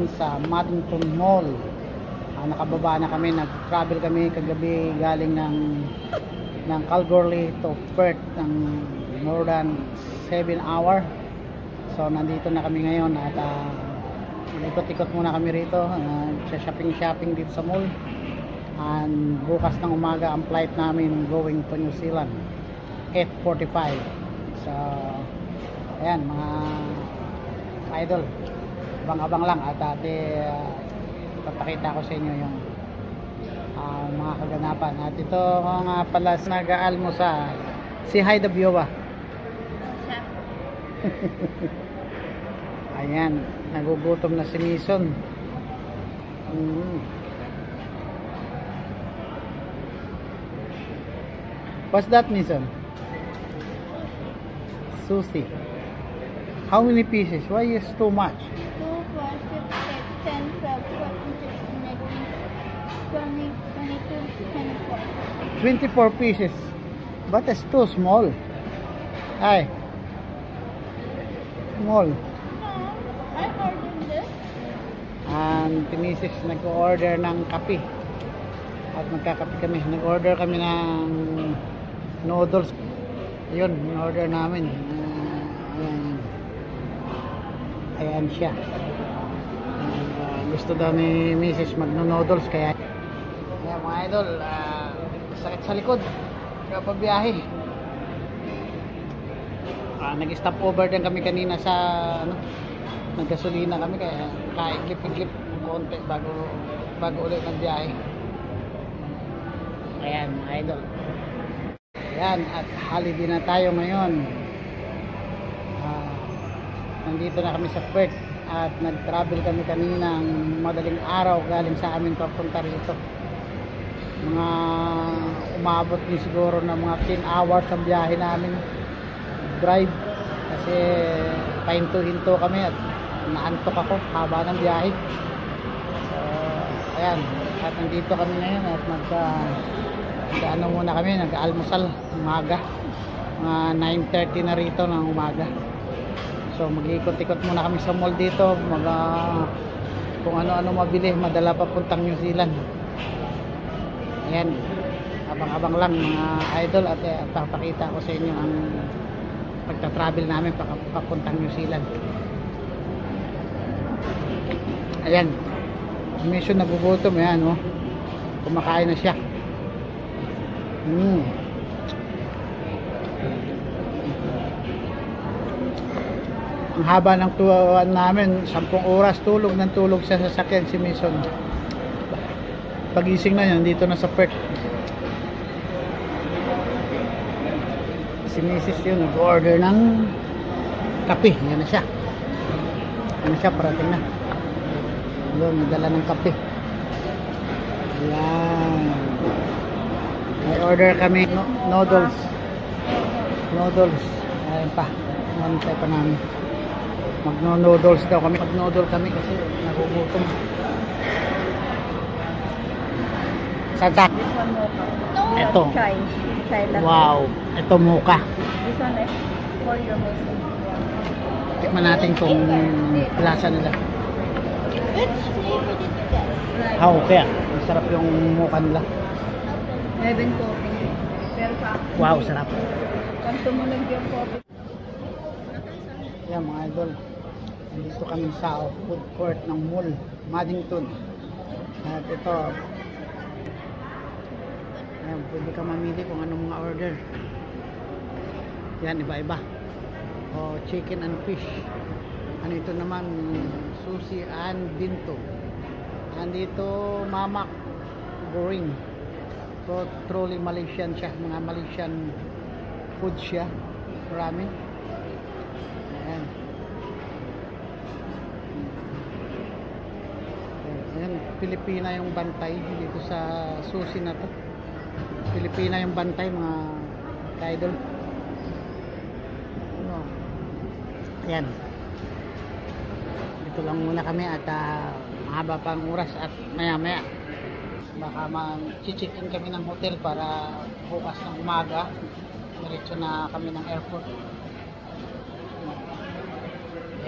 ngayon sa Maddington Mall. Nakababa na kami, nag-travel kami kagabi galing ng Calgary to Perth ng more than 7 hours. So nandito na kami ngayon at ikot-ikot muna kami rito, shopping dito sa mall. And bukas ng umaga ang flight namin going to New Zealand 8:45. So ayan mga idol, abang-abang lang at papakita ko sa inyo yung mga kaganapan. At ito nga pala nag-aalmusal si Haida Biowa. Ayan, nagugutom na si Mason. What's that, Mason? Sushi. How many pieces? Why is too much? 2, 4, 6, 8, 10, 12, 14, 16, 19, 20, 22, 24 pieces. But it's too small. Ay. Small. I ordered this. And Mrs. nag-order ng kape. At magkakape kami. Nag-order kami ng noodles. Yun, in-order namin. Ayan siya. Gusto daw ni Mrs. magno-noodles kaya ayan mga idol, sakit sa likod kapag biyahe. Nag-stop over din kami kanina sa naggasolina kami kaya kaiklip-iklip konti bago ulit nagbiyahe. Ayan mga idol. Ayan, at holiday na tayo ngayon. Nandito na kami sa Perth at nag-travel kami kaninang madaling araw galing sa amin papunta rito. Mga umabot din siguro ng mga 10 hours ang biyahe namin drive kasi pahinto-hinto kami at naantok ako haba ng biyahe. So ayan, at nandito kami ngayon at nag-ano muna kami, nag-almusal umaga, mga 9:30 na rito ng umaga. So mag-ikot-ikot muna kami sa mall dito, kung ano-ano mabili, madala papuntang New Zealand. Ayan, abang-abang lang mga idol at papakita ko sa inyo ang pagta-travel namin papuntang New Zealand. Ayan, mission nagugutom, ayan oh. Kumakain na siya. Ang haba ng tuwan namin, 10 oras tulog ng tulog sa sasakyan si Mason. Pagising na yun, dito na sa Perth. Si Mrs. yun, nag-order ng kape. Yan na siya. Yan na siya, parating na. Doon, nagdala ng kape. Ayan. May order kami noodles. Ayan pa. Nantay pa namin. Magno-noodles daw kami. Mag-noodle kami kasi nagugutom. Santa. Ito. Chai. Wow. Ito mocha. This one is for your husband. Tikman natin kung lasa nila. Which flavor did you get? How kaya? Masarap yung mocha nila. Heaven coffee. Pero sa Wow, sarap. kanto mo lang yung coffee. Yan mga idol. Dito kami sa food court ng mall, Maddington. At ito, ayan, pwede ka mamili kung anong mga order. Yan, iba-iba. O, chicken and fish. Ano ito naman, sushi and binto. Andito, mamak goreng. Truly Malaysian siya. Mga Malaysian food siya. Marami. Ayan. Ayan, Pilipina yung bantay dito sa sushi na to. Pilipina yung bantay mga ka-idol. Ano? Ayan. Dito lang muna kami at mahaba pang oras at maya-maya baka mag-check-in kami ng hotel para bukas ng umaga diretso na kami ng airport.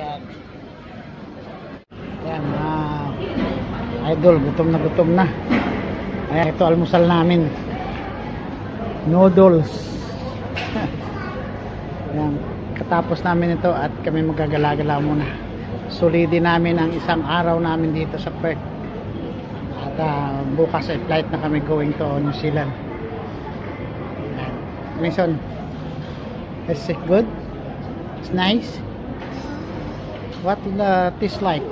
Ayan. Ayan, mga idol, gutom na. Ayan, ito almusal namin. Noodles. Ayan, katapos namin ito at kami magagala-gala muna. Solidin namin ang isang araw namin dito sa Perth. At bukas ay flight na kami going to New Zealand. Ayan. Mason, is it good? It's nice? What taste like?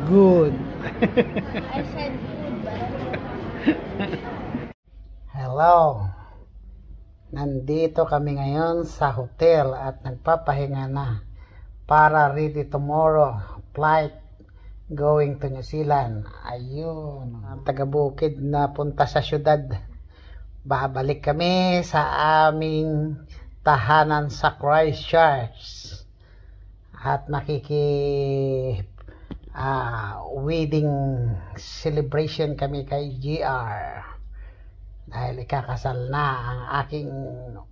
Good. I said food, but Hello. Nandito kami ngayon sa hotel at nagpapahinga na para ready tomorrow flight going to New Zealand. Ayun, ang taga-bukid na punta sa syudad. Babalik kami sa aming tahanan sa Christchurch at wedding celebration kami kay GR dahil ikakasal na ang aking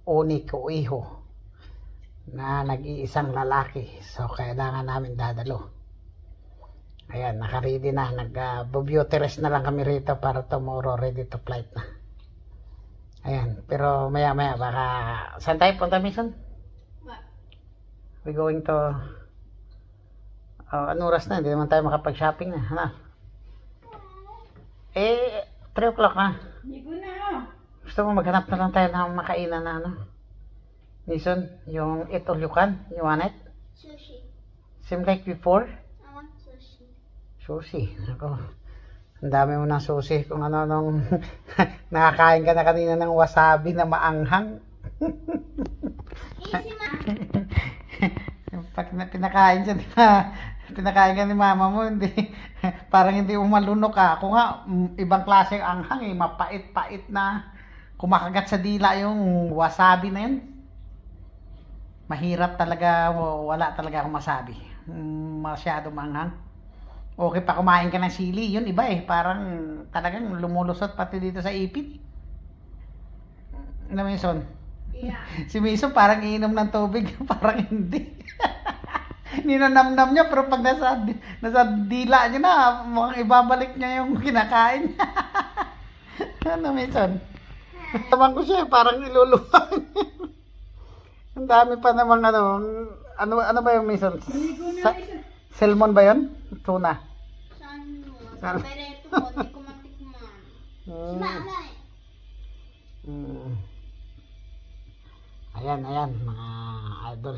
uniko iho na nag-iisang lalaki, so kailangan namin dadalo. Ayan, naka-ready na, nag-beauty rest na lang kami rito para tomorrow ready to flight na. Ayan, pero maya baka saan tayo punta, Mason? We going to ano oras na, hindi naman tayo makapag-shopping na, ano? 3 o'clock na. Hindi ko na. Gusto mo maghanap na lang tayo ng makainan na ano? Mason, yung eat all you can, you want it? Sushi. Same like before? I want sushi. Sushi, ako. Ang dami mo ng sushi kung ano nung nakakain ka na kanina ng wasabi na maanghang. Easy, ma. Pag pinakain siya, pinakain ka ni mama mo, hindi, parang hindi umalunok ka. Ako nga, ibang klase ang anghang, mapait-pait na kumakagat sa dila yung wasabi na yun. Mahirap talaga, wala talaga akong masabi. Masyado manghang. Okay pa kumain ka ng sili, yun iba parang talagang lumulusot pati dito sa ipin. Ano, Mason? Yeah. Si Mason parang iinom ng tubig, parang hindi. Ninanamnam niya, pero pag nasa dila niya na, mukhang ibabalik niya yung kinakain. Ano, Mason? Taman ko siya, parang niluluhan. Ang dami pa namang ano ba yung Mason? Salmon ba yun? Tuna? Saan mo? Pero ito ko, hindi ko matikman. Sinalay. Ayan, mga idol.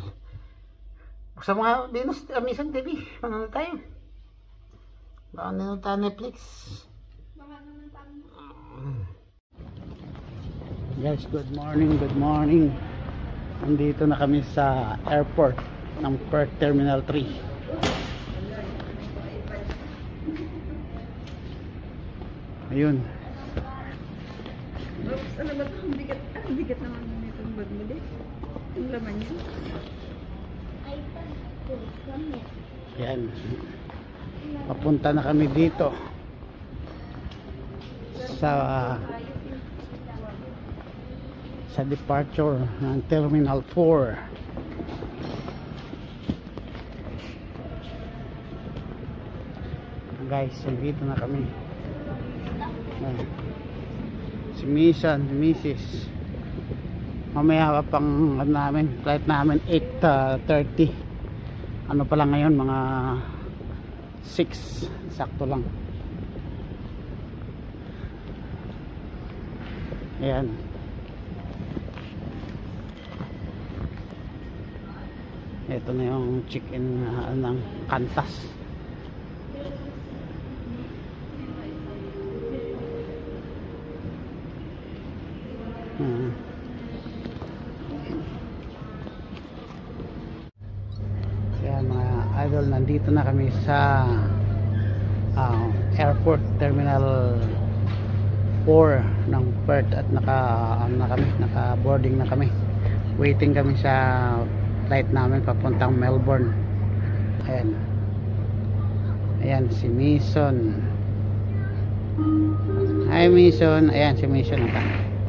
Sa mga Venus, Mason TV, ano tayo? Baka nanonood tayo Netflix. Baka naman tayo. Guys, good morning. Nandito na kami sa airport ng Perth Terminal 3. Ayun. Oops, ano ba ito? Ang bigat naman itong bag mo din. Ang laman niya. Yan. Papunta na kami dito sa departure ng Terminal 4. Guys, dito na kami. Si Mason, si Mrs. Mamaya pang flight namin 8:30. Ano pa lang ngayon, mga 6, sakto lang. Ayan. Ito na yung check-in ng Qantas. Kaya mga idol, nandito na kami sa airport terminal 4 ng Perth at naka boarding na kami. Waiting kami sa flight namin papuntang Melbourne. Ayan si Mason. Hi Mason. Ayan si Mason.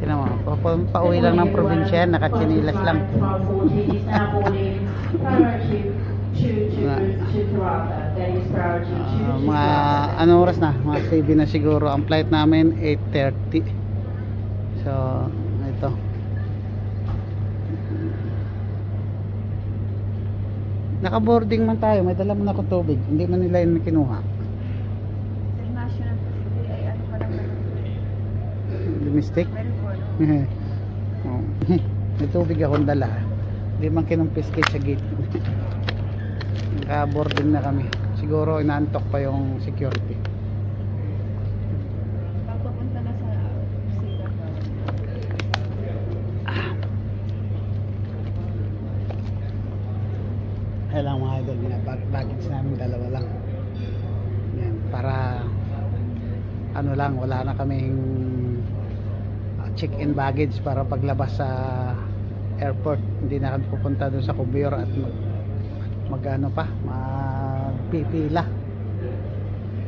Tingnan mo, pauwi lang ng probinsya, nakatsinilas lang. Mga ano oras na? Mga 7 na siguro. Ang flight namin 8:30. So, ito. Naka-boarding man tayo. May dala mo na ako tubig. Hindi man nila yun kinuha. International kasi ay ano pa lang naman. Domestic? Melbourne. Oh. May tubig akong dala. Hindi man kinumpis kayo sa gate. Naka-boarding na kami. Siguro inaantok pa yung security. Papapunta na sa sila. Kaya lang mga idol, baggage namin dalawa lang. Yan, para ano lang, wala na kaming check-in baggage para paglabas sa airport. Hindi na kami pupunta doon sa Cuvier at magano pa, magpipila.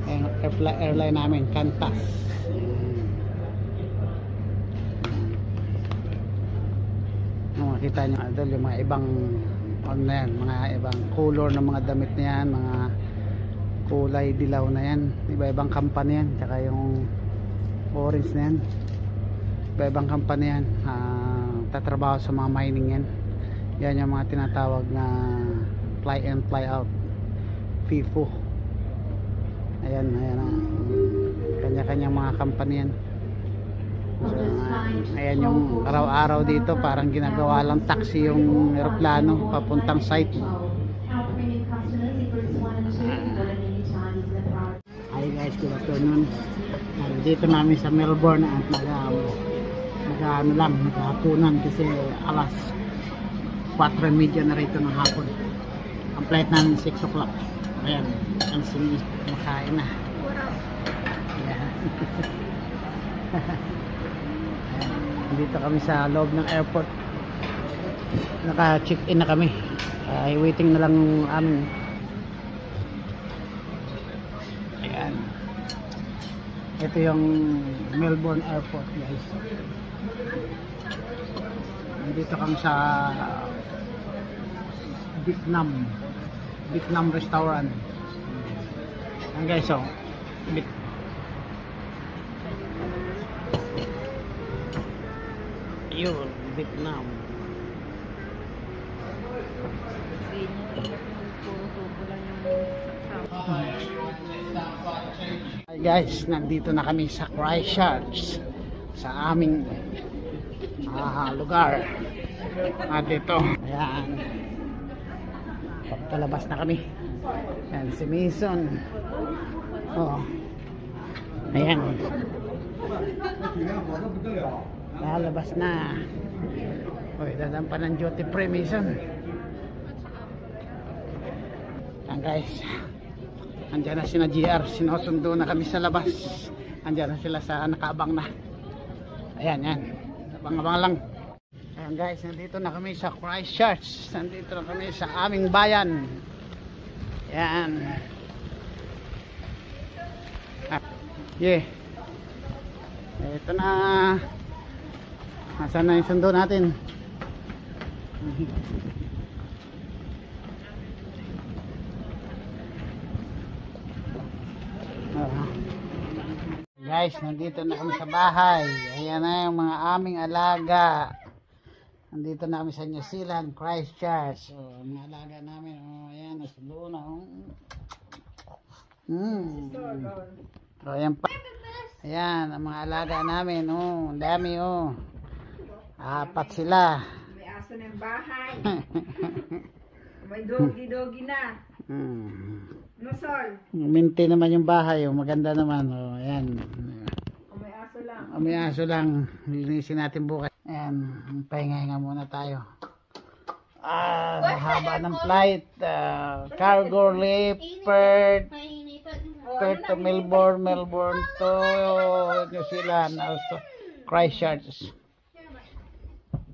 Ang airline namin, Qantas. Makita nyo idol, yung mga ibang ano na yan, mga ibang color ng mga damit na yan, mga kulay dilaw na yan, iba-ibang company yan, tsaka yung orange na yan, iba-ibang company yan, tatrabaho sa mga mining yan. Yan yung mga tinatawag na fly in fly out, FIFO. Ayan, kanya-kanyang mga company yan. So, ayan yung araw-araw dito, parang ginagawa lang taxi yung eroplano papuntang site. Hi guys, good afternoon. Dito namin sa Melbourne at naghahapunan kasi alas 4:30 na rito ng hapon. Ang flight namin 6 o'clock. Ayan, ang sinis, makain na. Ayan. Dito kami sa loob ng airport. Naka-check-in na kami. Waiting na lang yung amin. Ayan. Ito yung Melbourne Airport guys. Dito kami sa Vietnam restaurant. Ayan guys, so yun, Vietnam. Hi guys, nandito na kami sa Christchurch, sa aming lugar. At dito, ayan, palabas na kami. Ayan si Mason. Oh, ayan, lalabas na. Uy, dadaan pa ng duty free Mason. Ayan guys, andyan na sina GR, sinusundo na kami sa labas. Andyan na sila sa nakaabang na. Ayan, yan, abang-abang lang. Ayan guys, nandito na kami sa Christchurch. Nandito na kami sa aming bayan. Ayan. Yeah. Ito na. Nasaan na yung sundo natin? Guys, nandito na kami sa bahay. Ayan na yung mga aming alaga. Nandito na kami sa New Zealand, Christchurch. So, mga alaga namin. Oh, ayan, nasundo na. So, ayan pa. Ayan, ang mga alaga namin. Oh, ang dami oh. 4 sila. May aso na yung bahay. May doggy na. No, Sol? Minti naman yung bahay. Oh. Maganda naman. Oh. Ayan. May aso lang. May aso lang. Linisin natin bukas. Ayan. Pahinga-hinga muna tayo. Haba ng flight. Cargo lift. Perth to Melbourne. Melbourne to New Zealand. Also Christchurch.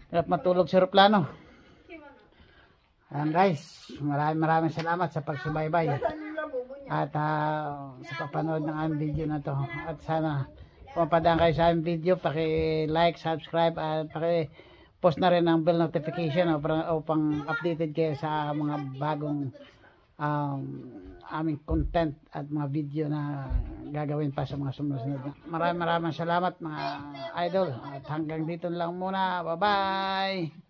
At matulog sa aeroplano. Ayan guys, maraming salamat sa pagsubaybay at sa papanood ng aming video na to. At sana pumapadaan kayo sa aming video, paki-like, subscribe at paki-post na rin ang bell notification upang updated kayo sa mga bagong aming content at mga video na gagawin pa sa mga sumunod. Maraming salamat mga idol. At hanggang dito lang muna. Bye-bye!